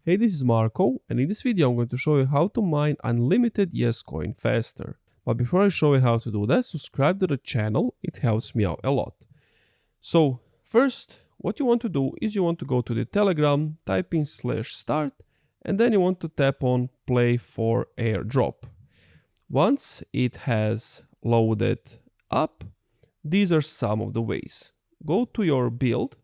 Hey, this is Marco, and in this video I'm going to show you how to mine unlimited YesCoin faster. But before I show you how to do that, subscribe to the channel, it helps me out a lot. So first, what you want to do is you want to go to the Telegram, type in /start, and then you want to tap on play for airdrop. Once it has loaded up, these are some of the ways. Go to your build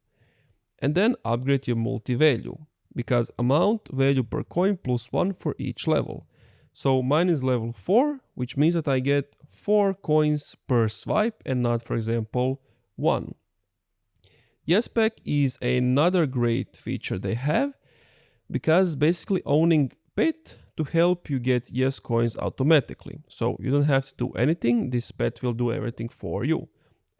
and then upgrade your multi-value, because amount value per coin +1 for each level. So mine is level 4, which means that I get 4 coins per swipe and not, for example, 1. YesPack is another great feature they have, because basically owning pet to help you get YesCoins automatically. So you don't have to do anything, this pet will do everything for you.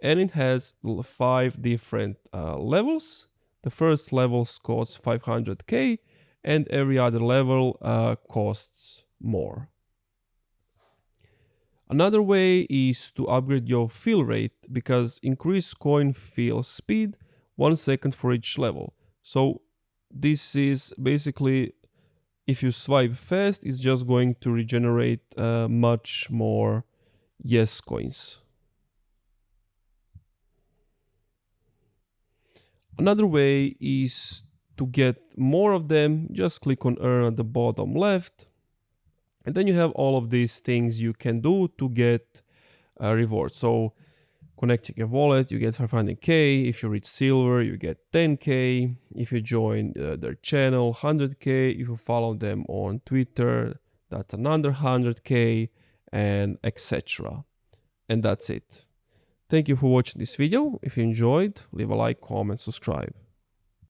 And it has 5 different levels. The first level costs 500k and every other level costs more. Another way is to upgrade your fill rate, because increase coin fill speed 1 second for each level. So this is basically, if you swipe fast, it's just going to regenerate much more YesCoins. Another way is to get more of them. Just click on earn at the bottom left, and then you have all of these things you can do to get a reward. So connecting a wallet, you get 500k. If you reach silver, you get 10k. If you join their channel, 100k. If you follow them on Twitter, that's another 100k, and etc. And that's it. Thank you for watching this video. If you enjoyed, leave a like, comment, subscribe.